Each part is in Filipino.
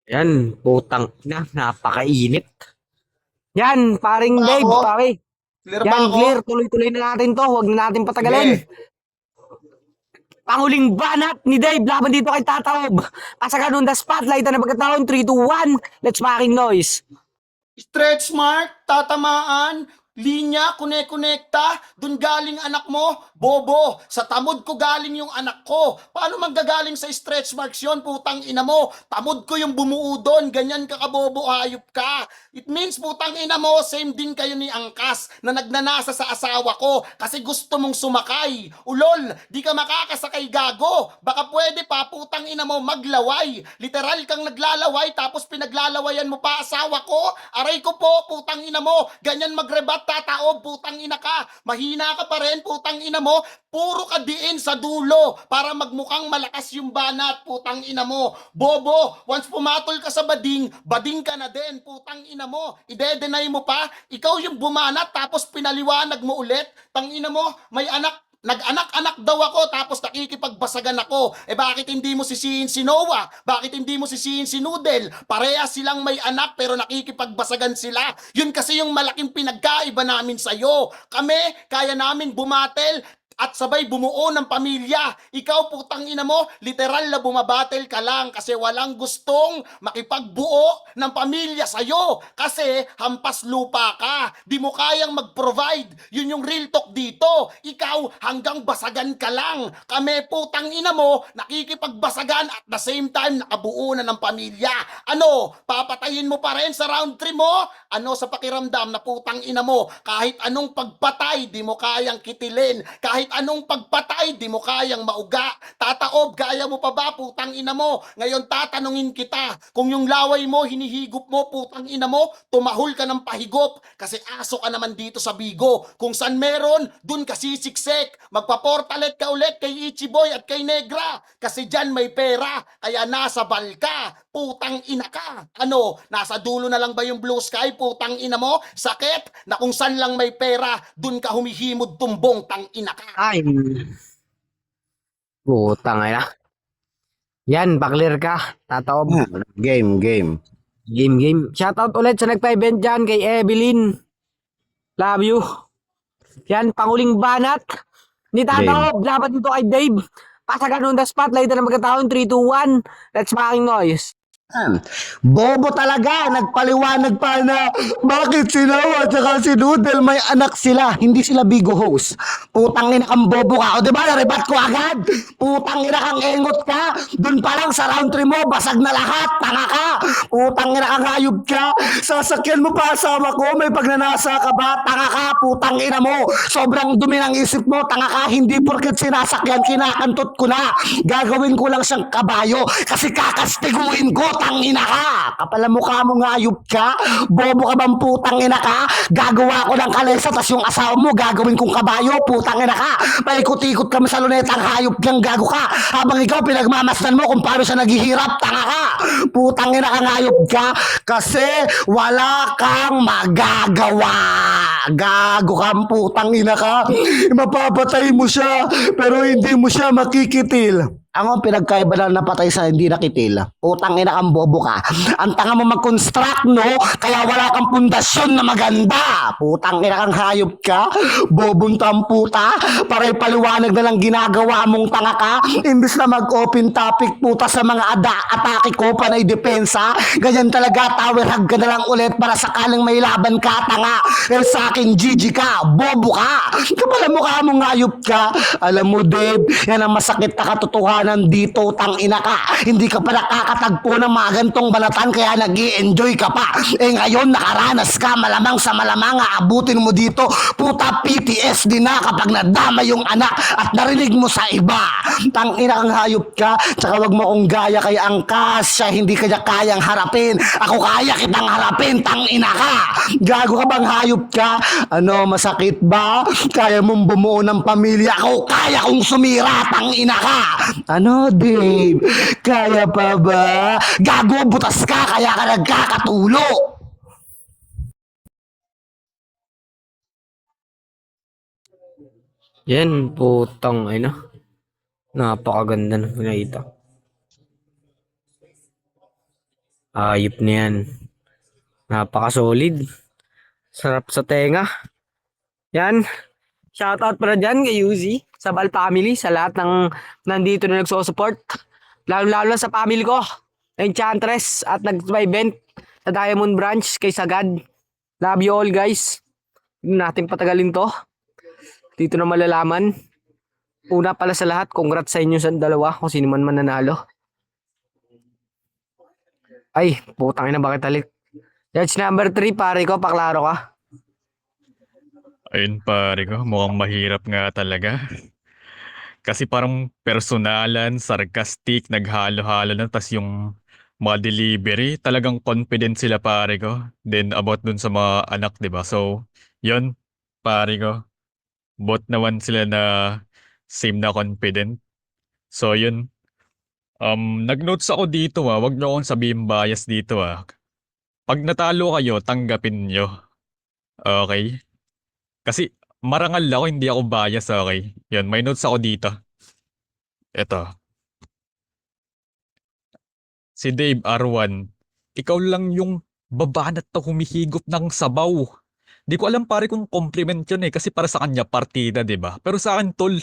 Yan, putang na, napakainit. Yan, paring Ba Dave, ako? pare. Clear ba Yan, ako? clear. Tuloy-tuloy na natin to. Huwag na natin patagalin. Sige. Panguling banat ni Dave laban dito kay Tataob. Pasagan on the spotlight na pagkataon. 3, 2, 1. Let's making noise. Stretch mark, tatamaan, linya, kune-konekta, dun galing anak mo, bobo, sa tamod ko galing yung anak ko. Paano manggagaling sa stretch marks yon, putang ina mo? Tamod ko yung bumuo doon, ganyan ka kabobo, hayop ka. It means putang ina mo, same din kayo ni Angkas na nagnanasa sa asawa ko kasi gusto mong sumakay. Ulol, di ka makakasakay gago. Baka pwede pa, putang ina mo, maglaway. Literal kang naglalaway tapos pinaglalawayan mo pa asawa ko. Aray ko po, putang ina mo. Ganyan magrebat, tataob, putang ina ka. Mahina ka pa rin, putang ina mo. Puro ka diin sa dulo para magmukhang malakas yung banat, putang ina mo. Bobo, once pumatol ka sa bading, bading ka na din, putang ina mo. Ide-deny mo pa, ikaw yung bumanat tapos pinaliwanag mo ulit. Tang ina mo, may anak, nag-anak-anak daw ako tapos nakikipagbasagan ako. Eh bakit hindi mo sisihin si Noah? Bakit hindi mo sisihin si Noodle? Pareha silang may anak pero nakikipagbasagan sila. Yun kasi yung malaking pinagkaiba namin sa'yo. Kami, kaya namin bumatel at sabay bumuo ng pamilya. Ikaw putang ina mo, literal na bumabattle ka lang kasi walang gustong makipagbuo ng pamilya sa'yo. Kasi hampas lupa ka. Di mo kayang mag-provide. Yun yung real talk dito. Ikaw hanggang basagan ka lang. Kami putang ina mo, nakikipagbasagan at the same time nakabuo na ng pamilya. Ano, papatayin mo pa rin sa round 3 mo? Ano sa pakiramdam na putang ina mo, kahit anong pagpatay, di mo kayang kitilin. Kahit anong pagpatay, di mo kayang mauga. Tataob, kaya mo pa ba, putang ina mo? Ngayon tatanungin kita, kung yung laway mo, hinihigop mo, putang ina mo, tumahol ka ng pahigop. Kasi aso ka naman dito sa Bigo. Kung san meron, dun ka sisiksik. Magpaportalet ka ulit kay Ichiboy at kay Negra. Kasi dyan may pera, kaya nasa balka. Putang ina ka. Ano, nasa dulo na lang ba yung blue sky, putang ina mo? Sakit na kung san lang may pera, dun ka humihimod tumbong, tang ina ka. Ay, putang na. Yan, paklir ka. Tataob. Game, game. Game, game. Shoutout ulit sa nagpa-event dyan kay Evelyn. Love you. Yan, panguling banat ni Tataob. Laban dito kay Dave. Pasagan on the spotlight na pagkataon. 3, 2, 1. Let's making noise. Bobo talaga, nagpaliwanag pa na bakit si Noah at saka si Noodle may anak sila, hindi sila Bigo host. Putang ina kang bobo ka. O diba, narebat ko agad. Putang ina kang engot ka. Dun pa lang sa round 3 mo, basag na lahat. Tanga ka. Putang ina kang hayop ka. Sasakyan mo pa asawa ko, may pagnanasa ka ba? Tanga ka, putang ina mo. Sobrang dumi ng isip mo, tanga ka. Hindi porket sinasakyan, kinakantot ko na. Gagawin ko lang siyang kabayo kasi kakastiguin ko. Putang ina ka! Kapal ang mukha mo nga, ayup ka? Bobo ka bang putang ina ka? Gagawa ko ng kalesa, tas yung asawa mo, gagawin kong kabayo, putang ina ka! Paikot-ikot kami sa lunetang hayop kang gago ka! Habang ikaw, pinagmamasdan mo kung paano siya naghihirap, tanga ka! Putang ina ka, hayop ka! Kasi wala kang magagawa! Gago kang putang ina ka! Mapapatay mo siya, pero hindi mo siya makikitil. Ang pinagkaiba na napatay sa hindi nakitil. Putang ina kang bobo ka. Ang tanga mo mag-construct, no? Kaya wala kang pundasyon na maganda. Putang ina kang hayop ka. Bobong tamputa. Para paliwanag na lang ginagawa mong tanga ka. Imbis na mag-open topic puta sa mga atake ko panay depensa. Ganyan talaga, tower hug ka na lang ulit para sakaling may laban ka, tanga. Dahil sa akin, GG ka. Bobo ka. Kapala mukha mong hayop ka. Alam mo, Dave, yan ang masakit na katotohanan dito, tang ina ka. Hindi ka pa nakakatagpo ng mga gantong balatan kaya nag-i-enjoy ka pa. Eh ngayon nakaranas ka, malamang sa malamang aabutin mo dito. Puta PTSD na kapag nadama yung anak at narinig mo sa iba. Tang ina kang hayop ka. Tsaka wag mo kong gaya kay Angkas. Siya hindi kanya kayang harapin. Ako kaya kitang harapin, tang ina ka. Gago ka bang hayop ka? Ano, masakit ba? Kaya mong bumuo ng pamilya. Ako kaya kong sumira, tang ina ka. Ano, Dave? Kaya pa ba? Gago, butas ka, kaya ka nagkakatulo. Yan, putang ina. Napakaganda ng pinakita. Ayop na yan. Napaka-solid. Sarap sa tenga. Yan. Shoutout para dyan kay Yuzi, sa Bal family, sa lahat ng nandito na nagsusupport. Lalo-lalo na sa family ko. Enchantress at nag-event sa Diamond Branch kay Sagad. Love you all guys. Hindi natin patagalin to. Dito na malalaman. Una pala sa lahat, congrats sa inyo sa dalawa kung sino man mananalo. Ay, putang ina bakit talik. Judge number 3, pare ko, paklaro ka. Ayun pare ko, mukhang mahirap nga talaga. Kasi parang personalan, sarcastic, naghalo-halo na, tas yung mga delivery, talagang confident sila pare ko. Then about dun sa mga anak, di ba? So, yun, pare ko. Both naman sila na same na confident. So, yun. Nag-notes ako dito wag niyo akong sabihin bias dito Pag natalo kayo, tanggapin nyo. Okay? Kasi marangal ako, hindi ako bias, okay? Yun, may notes ako dito. Eto. Si Dave R1. Ikaw lang yung babanat na humihigop ng sabaw. Di ko alam pare kung compliment yun kasi para sa kanya partida, di ba? Pero sa akin, tol,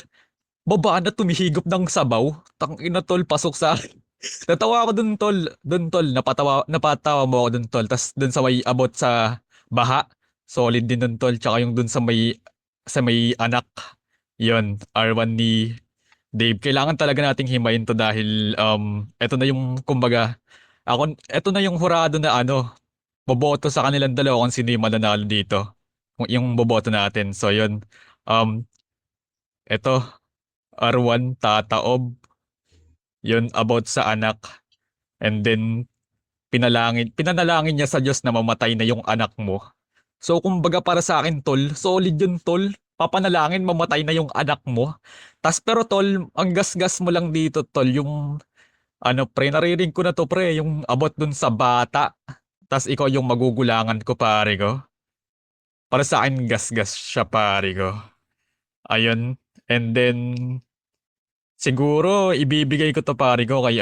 babanat humihigop ng sabaw. Tangina tol, pasok sa akin. Natawa ako dun, tol. Dun, tol. Napatawa mo ako dun, tol. Tas dun sa may about sa baha. Solid din dun, tol. Tsaka yung dun sa may anak. Yon R1 ni Dave. Kailangan talaga nating himayin to dahil eto na yung kumbaga eto na yung hurado na boboto sa kanilang dalawa kung sino yung mananalo dito. Kung yung boboto natin. So yun. Um eto R1 tataob. Yun about sa anak. And then pinanalangin niya sa Diyos na mamatay na yung anak mo. So kumbaga para sa akin tol, solid yun tol. Papanalangin mamatay na yung anak mo. Tas pero tol, ang gas-gas mo lang dito tol, yung pre, naririnig ko na to pre, yung about dun sa bata. Tas ikaw yung magugulangan ko pare ko. Para sa akin gas-gas siya pare ko. Ayun. And then siguro ibibigay ko to pare ko kay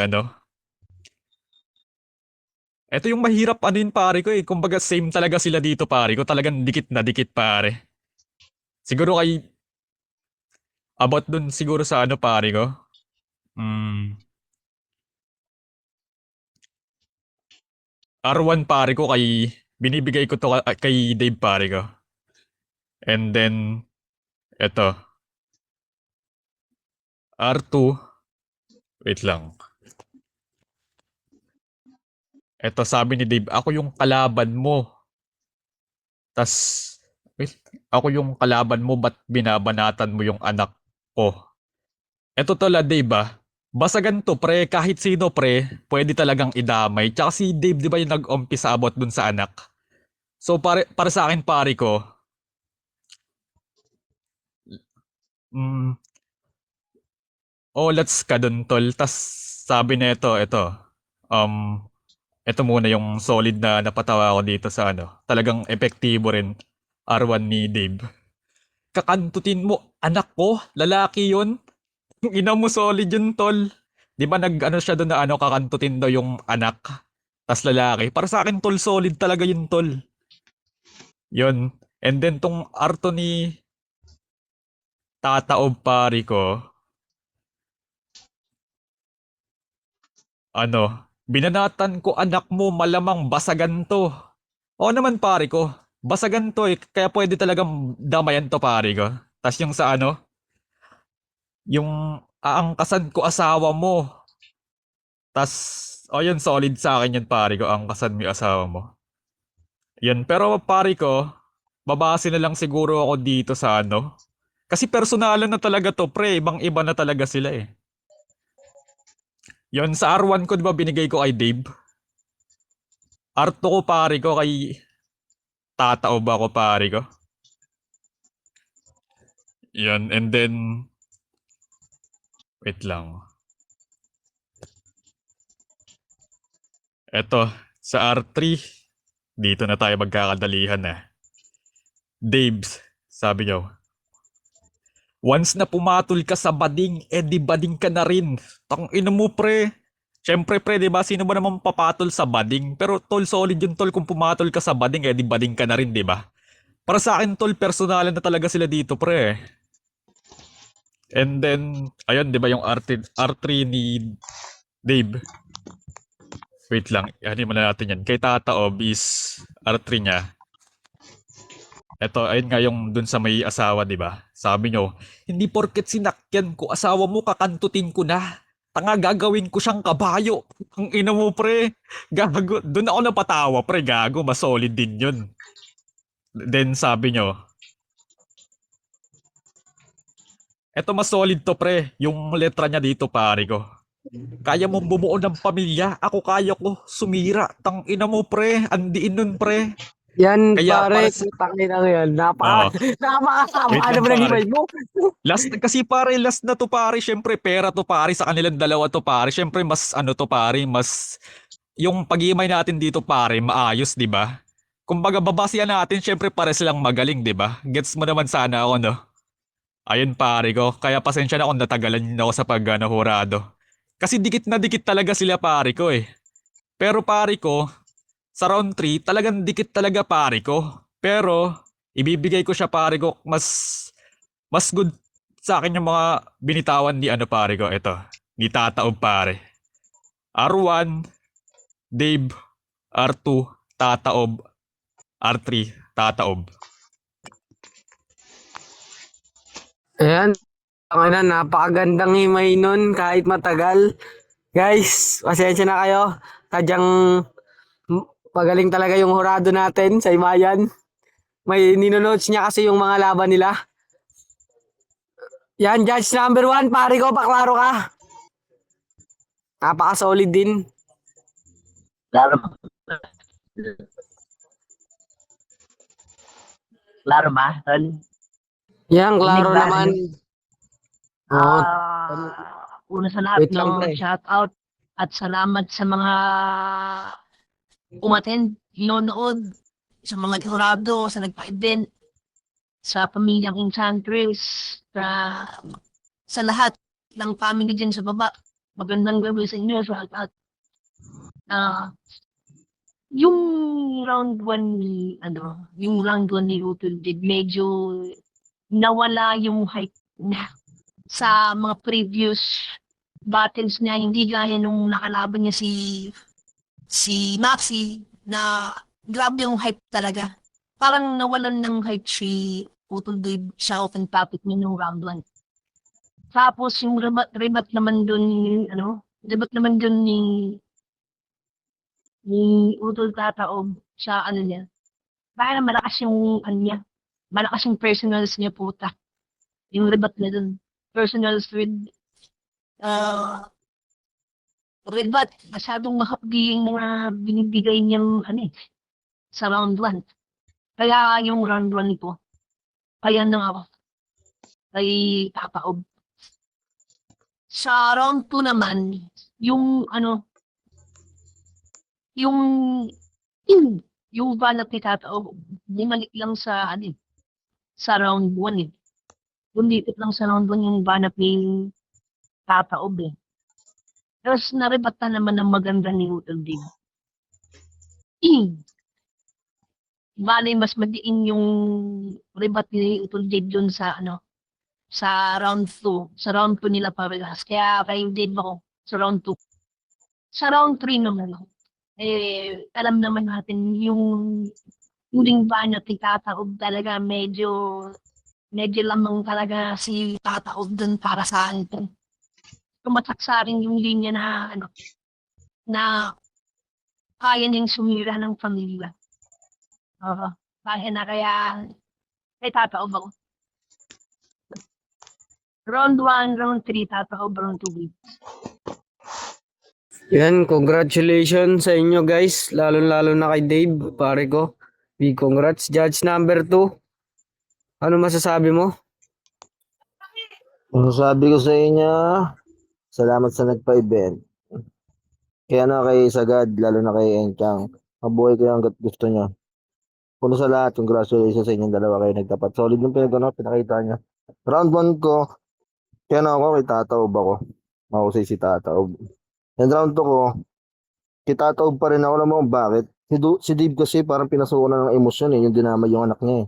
Ito yung mahirap yun pare ko Kumbaga same talaga sila dito pare ko. Talagang dikit na dikit pare. Siguro kay about dun siguro sa pare ko. Hmm. R1 pare ko binibigay ko to kay Dave pare ko. And then eto R2, wait lang. Eto sabi ni Dave, ako yung kalaban mo. Tas, wait, ako yung kalaban mo, ba't binabanatan mo yung anak ko? Eto tala Dave basagan to pre, kahit sino pre, pwede talagang idamay. Tsaka si Dave di ba yung nag-umpisa abot dun sa anak? So para sa akin pare ko, mm, let's ka dun tol. Tas sabi na um, ito muna yung solid na napatawa ko dito sa talagang epektibo rin R1 ni Dave. Kakantutin mo, anak ko, lalaki yun. Yung ina mo solid yun, tol. Di ba siya doon na kakantutin daw yung anak, tas lalaki. Para sa akin, tol, solid talaga yun, tol. Yun. And then tong Arto ni Tataob pari ko, binanatan ko anak mo, malamang basagan to. Oo naman pare ko, basagan to kaya pwede talagang damayan to pare ko. Tas yung sa yung aangkasan ko asawa mo. Tas, yun, solid sa akin yun pare ko, aangkasan mo yung asawa mo. Yun, pero pare ko, babase na lang siguro ako dito sa Kasi personalan na talaga to pre, ibang iba na talaga sila eh. Yun, sa R1 ko diba binigay ko kay Dave? R2 ko pare ko kay Tataob ako pare ko. Yun, and then wait lang. Eto, sa R3, dito na tayo magkakadalihan Daves, sabi niyo. Once na pumatol ka sa bading, di bading ka na rin. Tangina mo pre. Siyempre pre, di ba? Sino ba naman papatol sa bading? Pero tol, solid yung tol kung pumatol ka sa bading, eh di bading ka na rin, di ba? Para sa akin tol, personalan na talaga sila dito pre. And then, ayun, di ba yung R3 ni Dave? Wait lang, ano muna natin yan. Kay Tata Ob is R3 niya. Eto, ayun nga yung dun sa may asawa, di ba? Sabi nyo, hindi porket sinakyan ko asawa mo, kakantutin ko na. Tanga, gagawin ko siyang kabayo. Ang ina mo, pre. Gago. Dun ako napatawa, pre. Gago, mas solid din yun. Then sabi nyo, eto mas solid to, pre. Yung letra niya dito, pare ko. Kaya mong bumuo ng pamilya. Ako kaya ko sumira. Tang ina mo, pre. Andiin nun, pre. Yan, Kaya pare, para sa... putangin na yan. Oo. Napakasama Wait ka lang, naman ng pare. himay mo. Last kasi pare, last na to pare. Syempre pera to pare sa kanilang dalawa to pare. Syempre mas ano to pare, mas yung pag-iimay natin dito pare, maayos, 'di ba? Kumbaga babasihan natin, syempre pare silang magaling, 'di ba? Gets mo naman sana ako, no? Ayun pare ko, kaya pasensya na kung natagalan ako sa pag ano, hurado. Kasi dikit na dikit talaga sila pare ko eh. Pero pare ko, sa round 3, talagang dikit talaga pare ko. Pero ibibigay ko siya pare ko mas good sa akin yung mga binitawan ni ano pare ko. Ito, ni Tataob pare. R1, Dave, R2, Tataob, R3, Tataob. Ayan, ang ina, napakagandang himay nun kahit matagal. Guys, pasensya na kayo. Tadyang magaling talaga yung hurado natin sa himayan. May ninonotes niya kasi yung mga laban nila. Yan, judge number 1, pare ko, paklaro ka. Napaka-solid din. Klaro, klaro ba, tol? Yan, klaro Dinig ba? naman. Oo, Una sa lahat, wait lang, no, pre. shout out at salamat sa mga umattend, nanonood, sa mga jurado, sa nagpa-event, sa pamilyang Enchantress, sa lahat ng family dyan sa baba. Magandang gabi sa inyo, shout out. Yung round 1 ni, yung round 1 ni Utol did medyo nawala yung hype na sa mga previous battles niya, hindi gaya nung nakalaban niya si Maxi na grabe yung hype talaga. Parang nawalan ng hype si Utol Dave sa open topic niya nung round 1. Tapos yung remat naman dun, remat naman dun ni Utol Tataob sa ano niya. Baka malakas yung ano niya. Malakas yung personals niya puta. Yung rebat na dun. Personals with rebat. Masyadong mahapdi yung mga binibigay niyang sa round 1. Kaya yung round 1 nito, kaya na ako kay Tataob. Sa round 2 naman, yung yung yung banat ni Tataob, bumalik lang sa sa round 1 eh. Bumikit lang sa round 1 yung banat ni Tataob eh. Tapos narebata naman ng maganda ni Utol Dave. Bale, mas madiin yung rebat ni Utol Dave dun sa sa round 2. Sa round 2 nila parehas. Kaya kay Dave ako sa round 2. Sa round 3 naman, alam naman natin yung huling banat ni Tataob talaga medyo lamang talaga si Tataob dun para sa akin. Tumatak sa akin yung linya na na kaya niyang sumira ng pamilya. Kaya na kaya kay Tataob ako. Round 1, round 3, Tataob, round 2. Yan, congratulations sa inyo guys. Lalo-lalo na kay Dave, pare ko. Big congrats. Judge number 2. Ano masasabi mo? Ang sabi ko sa inyo, salamat sa nagpa-event. Kaya na kay Sagad, lalo na kay Enchang. Mabuhay kayo hanggat gusto nyo. Puno sa lahat, congratulations sa inyong dalawa kayo nagtapat. Solid yung pinakita nyo. Round 1 ko, kaya na ako kay Tataob ako. Mahusay si Tataob. And round 2 ko, kitataob pa rin ako. Alam mo kung bakit? Si Dave kasi parang pinasukan na ng emosyon yung dinamay yung anak niya eh.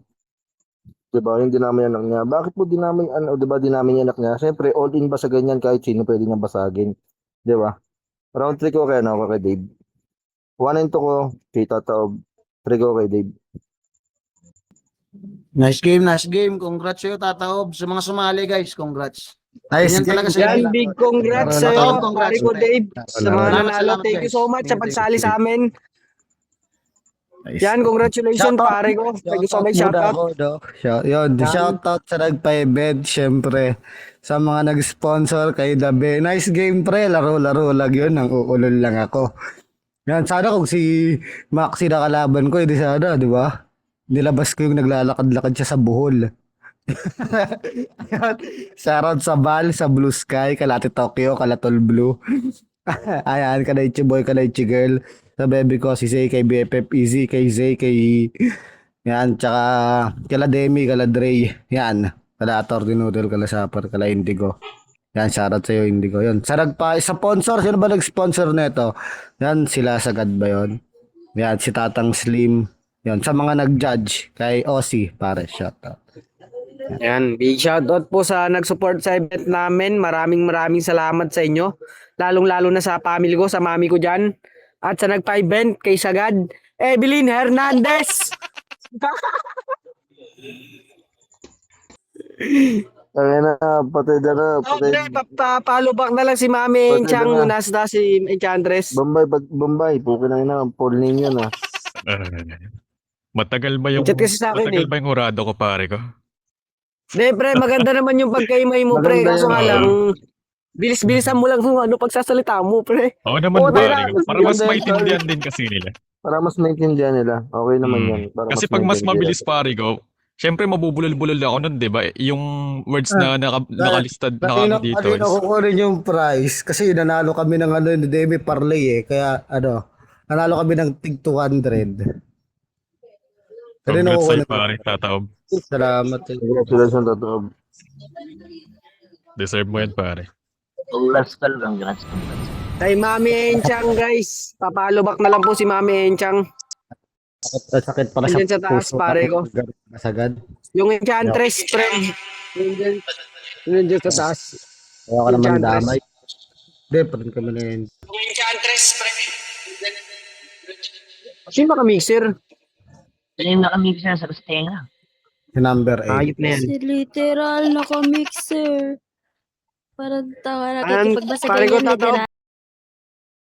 Diba? Yung dinamay yung anak niya. Bakit mo dinamay, diba dinamay yung anak niya? Siyempre, all in ba sa ganyan kahit sino pwede niyang basagin. Diba? Round 3 ko kaya ako kay Dave. 1 and 2 ko, kitataob. 3 ko kay Dave. Nice game. Congrats sa'yo, Tataob. Sa mga sumali, guys, congrats. Nice Ganyan talaga game. sa'yo. Yan, big congrats Laro na sa'yo, tayo. Congrats, pare ko pre. Dave, sa mga Salamat, nanalo. salamat, Thank you guys. so much sa pagsali sa amin. Nice. Yan, congratulations, Shoutout. pare ko. Thank you so much, Shoutout muna shoutout. ako, no? Shoutout sa nagpa-event, syempre. Sa mga nag-sponsor kay Dabe. Nice game, pre. Laro-laro lang yun. Ang uulol lang ako. Yan, sana kung si Maxi na kalaban ko, hindi sana, di ba? Nilabas ko yung naglalakad-lakad siya sa Bohol. Ayan. Shoutout sa Val, sa Blue Sky, Kalate Tokyo, Kalatol Blue. Ayan, Kanaichi Boy, Kanaichi Girl. Sa baby ko, si Zay, kay BFF Easy, kay Zay, kay... Yan, tsaka kala Demi, kala Dre. Yan, kala Ator Dinudel, kala Sapper, kala Indigo. Yan, shoutout sa'yo, Indigo. Yan, sa sponsor, sino ba nag-sponsor nito? Yan, sila Sagad ba yun? Yan, si Tatang Slim. Yan, sa mga nag-judge, kay Ossie, pare, shoutout. Yan, big shoutout po sa nag-support sa event namin. Maraming salamat sa inyo. Lalong-lalo na sa family ko, sa mami ko dyan. At sa nagpa-event kay Sagad, Evelyn Hernandez. Ayun na, patay na na. Pre, papalo back na lang si Mami Pwede Enchang na. nung nasa si Enchantress. Bombay, pukin na yun na. Paul ninyo na. Matagal ba yung Chat kasi sa akin matagal eh. ba yung hurado ko pare ko? De, pre, maganda naman yung pagkaimay mo, pre. Maganda Kaso yan, nga oo. lang, bilis-bilisan mo lang kung ano pagsasalita mo, pre. Oo naman Oo, pare ko. mas Para mas maganda yan, maintindihan din kasi nila. Para mas maintindihan nila. Okay naman yan. Para Kasi pag mas maintindihan mabilis nila. pare ko, syempre mabubulol-bulol ako nun, 'di ba? Yung words na nakalistad na dito. Kanina ko kunin yung prize kasi nanalo kami ng ano ni Demi Parlay eh. Kaya nanalo kami ng tig 200. Kanina Congrats ko sa'yo kunin. pare, Tataob. Salamat. Congratulations, Tataob. Deserve mo yan pare. Congrats. Kay Mami Enchang, guys. Papalo back na lang po si Mami Enchang. Sakit pala sa Andyan sa taas, puso. pare ko. Masagad. Yung Enchantress, pre. Yun dyan sa taas. Kaya ka naman Enchantress. damay. Hindi, pa rin kami na yun. Yung Enchantress, pre. Sino ba ka-mixer? Yan yung nakamix na sa tenga. Si number 8. Ayot na yan. Si literal naka-mixer. Parang tanga Ayan, nakikipagbasa pare ko, ganyan, Tataob. literal.